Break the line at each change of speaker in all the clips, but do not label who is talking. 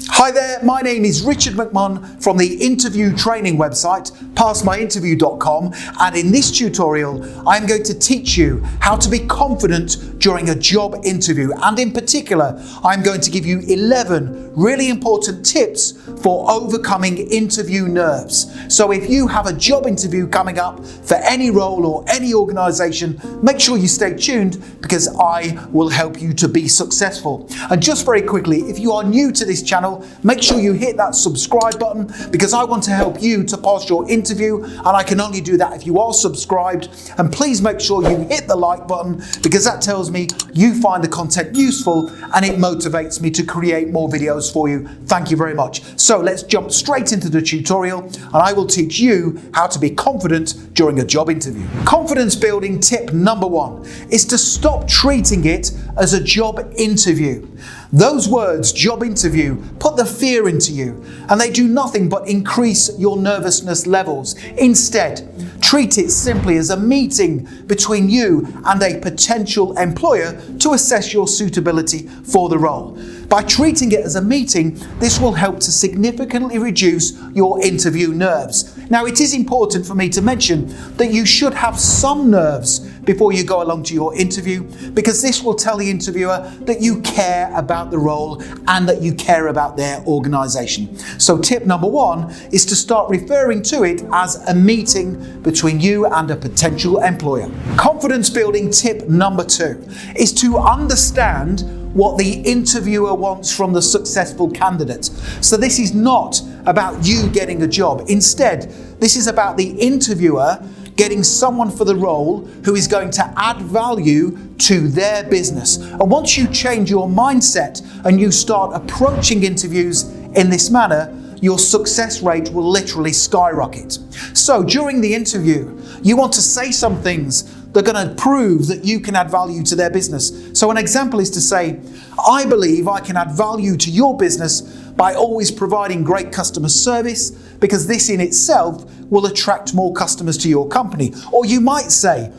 Hi there, my name is Richard McMahon from the interview training website, passmyinterview.com, and in this tutorial I'm going to teach you how to be confident during a job interview, and in particular I'm going to give you 11 really important tips for overcoming interview nerves. So if you have a job interview coming up for any role or any organisation, make sure you stay tuned because I will help you to be successful. And just very quickly, if you are new to this channel, make sure you hit that subscribe button because I want to help you to pass your interview, and I can only do that if you are subscribed. And please make sure you hit the like button because that tells me you find the content useful and it motivates me to create more videos for you. Thank you very much. So let's jump straight into the tutorial and I will teach you how to be confident during a job interview. Confidence building tip number 1 is to stop treating it as a job interview. Those words, job interview, put the fear into you and they do nothing but increase your nervousness levels. Instead, treat it simply as a meeting between you and a potential employer to assess your suitability for the role. By treating it as a meeting, this will help to significantly reduce your interview nerves. Now, it is important for me to mention that you should have some nerves before you go along to your interview, because this will tell the interviewer that you care about the role and that you care about their organisation. So tip number 1 is to start referring to it as a meeting between you and a potential employer. Confidence building tip number 2 is to understand what the interviewer wants from the successful candidate. So this is not about you getting a job. Instead, this is about the interviewer getting someone for the role who is going to add value to their business. And once you change your mindset and you start approaching interviews in this manner, your success rate will literally skyrocket. So during the interview, you want to say some things that are going to prove that you can add value to their business. So an example is to say, I believe I can add value to your business by always providing great customer service, because this in itself will attract more customers to your company. Or you might say,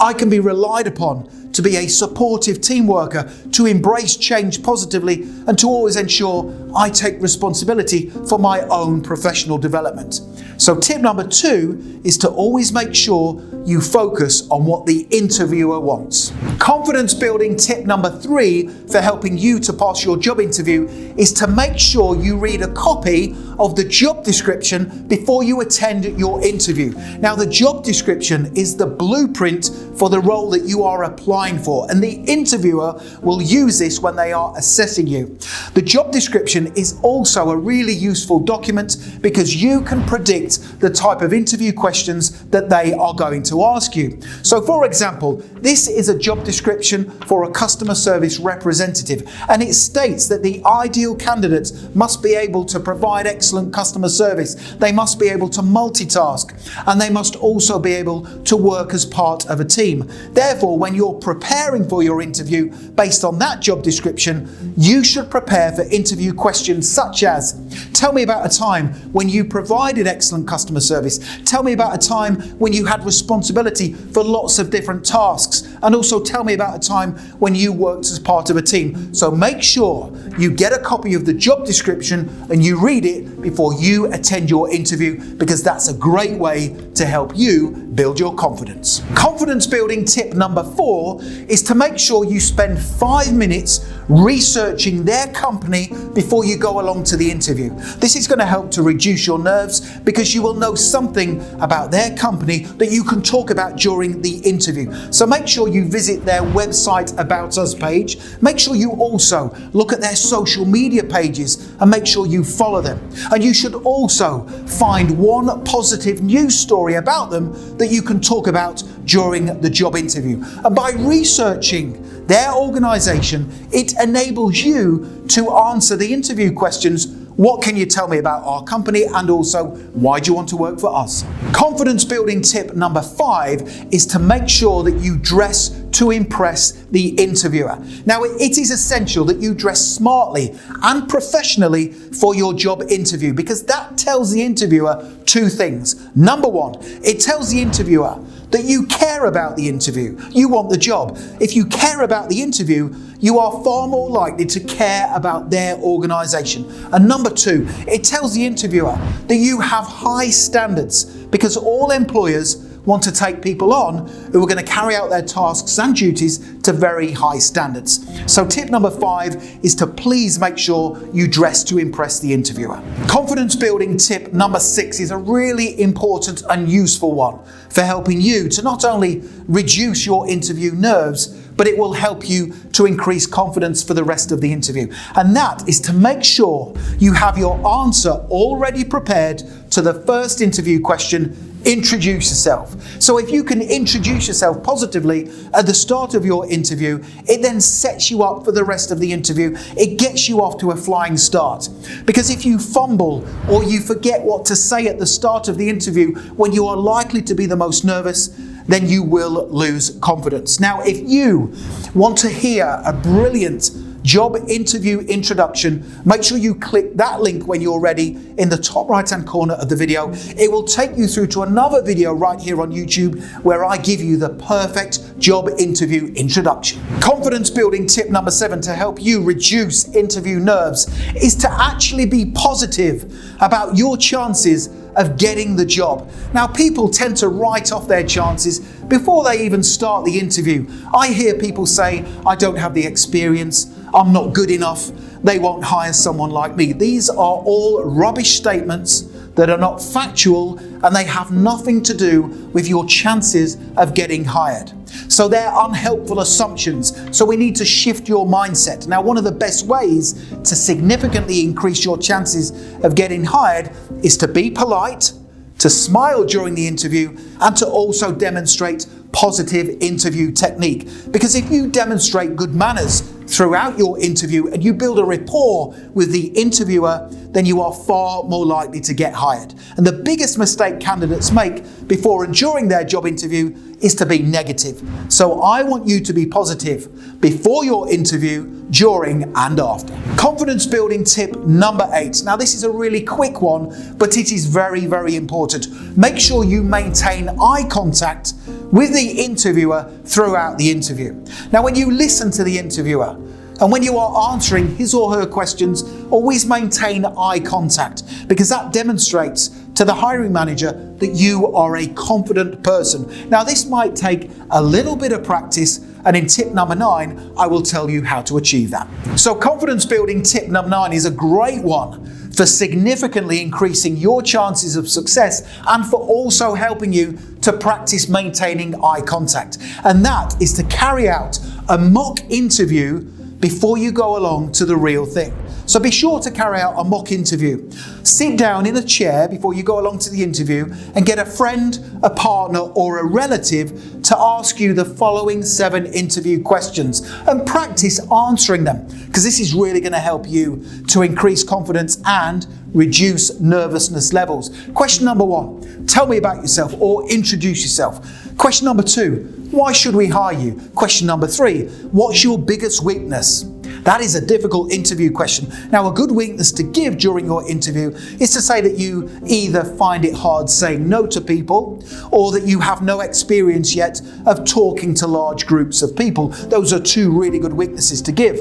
I can be relied upon to be a supportive team worker, to embrace change positively, and to always ensure I take responsibility for my own professional development. So tip number 2 is to always make sure you focus on what the interviewer wants. Confidence building tip number 3 for helping you to pass your job interview is to make sure you read a copy of the job description before you attend your interview. Now, the job description is the blueprint for the role that you are applying for, and the interviewer will use this when they are assessing you. The job description is also a really useful document because you can predict the type of interview questions that they are going to ask you. So for example, this is a job description for a customer service representative, and it states that the ideal candidates must be able to provide excellent customer service, they must be able to multitask, and they must also be able to work as part of a team. Therefore, when you're preparing for your interview based on that job description, you should prepare for interview questions such as, tell me about a time when you provided excellent customer service. Tell me about a time when you had responsibility for lots of different tasks. And also tell me about a time when you worked as part of a team. So make sure you get a copy of the job description and you read it before you attend your interview, because that's a great way to help you build your confidence. Confidence building tip number 4 is to make sure you spend 5 minutes researching their company before you go along to the interview. This is going to help to reduce your nerves because you will know something about their company that you can talk about during the interview. So make sure you visit their website About Us page. Make sure you also look at their social media pages and make sure you follow them. And you should also find one positive news story about them that you can talk about during the job interview. And by researching their organisation, it enables you to answer the interview questions. What can you tell me about our company, and also why do you want to work for us? Confidence building tip number 5 is to make sure that you dress to impress the interviewer. Now, it is essential that you dress smartly and professionally for your job interview, because that tells the interviewer 2 things. Number 1, it tells the interviewer that you care about the interview. You want the job. If you care about the interview, you are far more likely to care about their organisation. And number 2, it tells the interviewer that you have high standards, because all employers want to take people on who are going to carry out their tasks and duties to very high standards. So tip number 5 is to please make sure you dress to impress the interviewer. Confidence building tip number 6 is a really important and useful one for helping you to not only reduce your interview nerves, but it will help you to increase confidence for the rest of the interview. And that is to make sure you have your answer already prepared to the first interview question. Introduce yourself. So if you can introduce yourself positively at the start of your interview, it then sets you up for the rest of the interview. It gets you off to a flying start. Because if you fumble or you forget what to say at the start of the interview when you are likely to be the most nervous, then you will lose confidence. Now, if you want to hear a brilliant job interview introduction, make sure you click that link when you're ready in the top right hand corner of the video. It will take you through to another video right here on YouTube where I give you the perfect job interview introduction. Confidence building tip number 7 to help you reduce interview nerves is to actually be positive about your chances of getting the job. Now, people tend to write off their chances before they even start the interview. I hear people say, I don't have the experience, I'm not good enough, they won't hire someone like me. These are all rubbish statements that are not factual, and they have nothing to do with your chances of getting hired. So they're unhelpful assumptions. So we need to shift your mindset. Now, one of the best ways to significantly increase your chances of getting hired is to be polite, to smile during the interview, and to also demonstrate positive interview technique. Because if you demonstrate good manners throughout your interview and you build a rapport with the interviewer, then you are far more likely to get hired. And the biggest mistake candidates make before and during their job interview is to be negative. So I want you to be positive before your interview, during and after. Confidence building tip number 8. Now, this is a really quick one, but it is very, very important. Make sure you maintain eye contact with the interviewer throughout the interview. Now, when you listen to the interviewer and when you are answering his or her questions, always maintain eye contact, because that demonstrates to the hiring manager that you are a confident person. Now, this might take a little bit of practice, and in tip number 9, I will tell you how to achieve that. So confidence building tip number 9 is a great one for significantly increasing your chances of success and for also helping you to practice maintaining eye contact. And that is to carry out a mock interview before you go along to the real thing. So be sure to carry out a mock interview. Sit down in a chair before you go along to the interview and get a friend, a partner, or a relative to ask you the following 7 interview questions and practice answering them, because this is really going to help you to increase confidence and reduce nervousness levels. Question number 1, tell me about yourself or introduce yourself. Question number 2, why should we hire you? Question number 3, what's your biggest weakness? That is a difficult interview question. Now, a good weakness to give during your interview is to say that you either find it hard saying no to people, or that you have no experience yet of talking to large groups of people. Those are 2 really good weaknesses to give.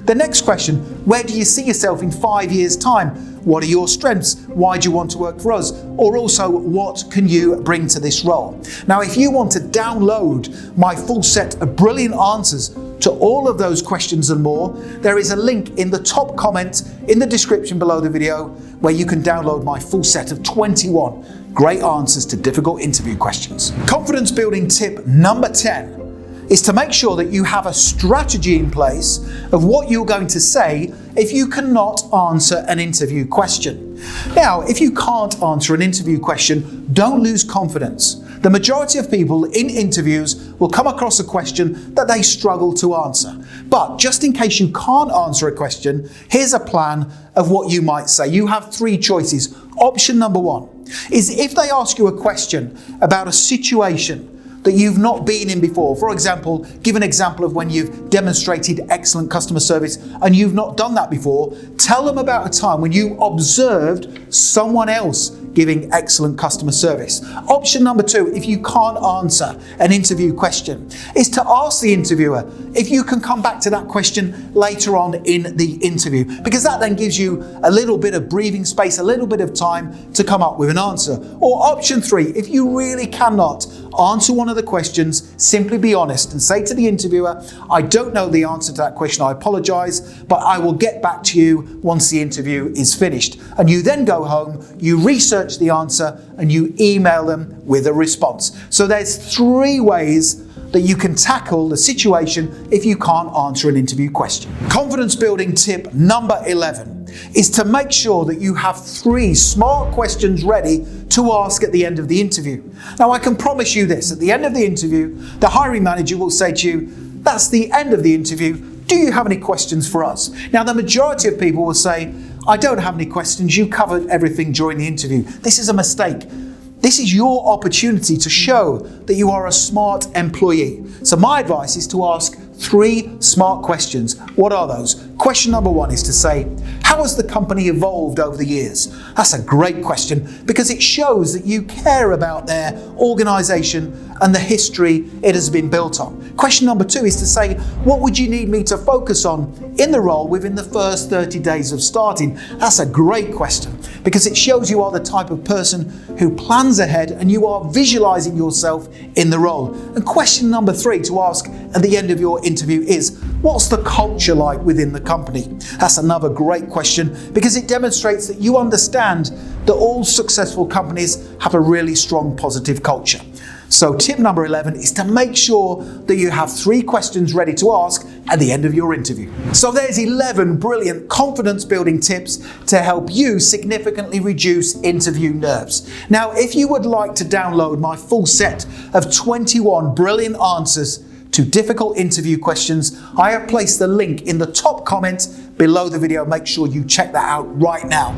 The next question, where do you see yourself in 5 years' time? What are your strengths? Why do you want to work for us? Or also, what can you bring to this role? Now, if you want to download my full set of brilliant answers to all of those questions and more, there is a link in the top comment in the description below the video where you can download my full set of 21 great answers to difficult interview questions. Confidence building tip number 10 is to make sure that you have a strategy in place of what you're going to say if you cannot answer an interview question. Now, if you can't answer an interview question, don't lose confidence. The majority of people in interviews will come across a question that they struggle to answer. But just in case you can't answer a question, here's a plan of what you might say. You have 3 choices. Option number 1 is if they ask you a question about a situation that you've not been in before. For example, give an example of when you've demonstrated excellent customer service and you've not done that before. Tell them about a time when you observed someone else giving excellent customer service. Option number 2, if you can't answer an interview question, is to ask the interviewer if you can come back to that question later on in the interview, because that then gives you a little bit of breathing space, a little bit of time to come up with an answer. Or option 3, if you really cannot answer one of the questions, simply be honest and say to the interviewer, I don't know the answer to that question, I apologize, but I will get back to you once the interview is finished. And you then go home, you research the answer, and you email them with a response. So there's 3 ways that you can tackle the situation if you can't answer an interview question. Confidence building tip number 11 is to make sure that you have 3 smart questions ready to ask at the end of the interview. Now, I can promise you this, at the end of the interview, the hiring manager will say to you, that's the end of the interview, do you have any questions for us? Now, the majority of people will say, I don't have any questions, you covered everything during the interview. This is a mistake. This is your opportunity to show that you are a smart employee. So my advice is to ask 3 smart questions. What are those? Question number 1 is to say, how has the company evolved over the years? That's a great question because it shows that you care about their organization and the history it has been built on. Question number 2 is to say, what would you need me to focus on in the role within the first 30 days of starting? That's a great question because it shows you are the type of person who plans ahead and you are visualizing yourself in the role. And question number 3 to ask at the end of your interview is, what's the culture like within the company? That's another great question because it demonstrates that you understand that all successful companies have a really strong positive culture. So tip number 11 is to make sure that you have 3 questions ready to ask at the end of your interview. So there's 11 brilliant confidence building tips to help you significantly reduce interview nerves. Now, if you would like to download my full set of 21 brilliant answers to difficult interview questions, I have placed the link in the top comment below the video. Make sure you check that out right now.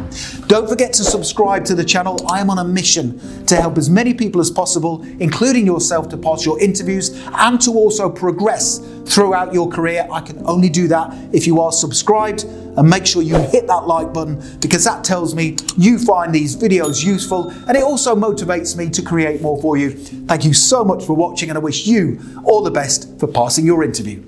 Don't forget to subscribe to the channel. I am on a mission to help as many people as possible, including yourself, to pass your interviews and to also progress throughout your career. I can only do that if you are subscribed, and make sure you hit that like button because that tells me you find these videos useful and it also motivates me to create more for you. Thank you so much for watching and I wish you all the best for passing your interview.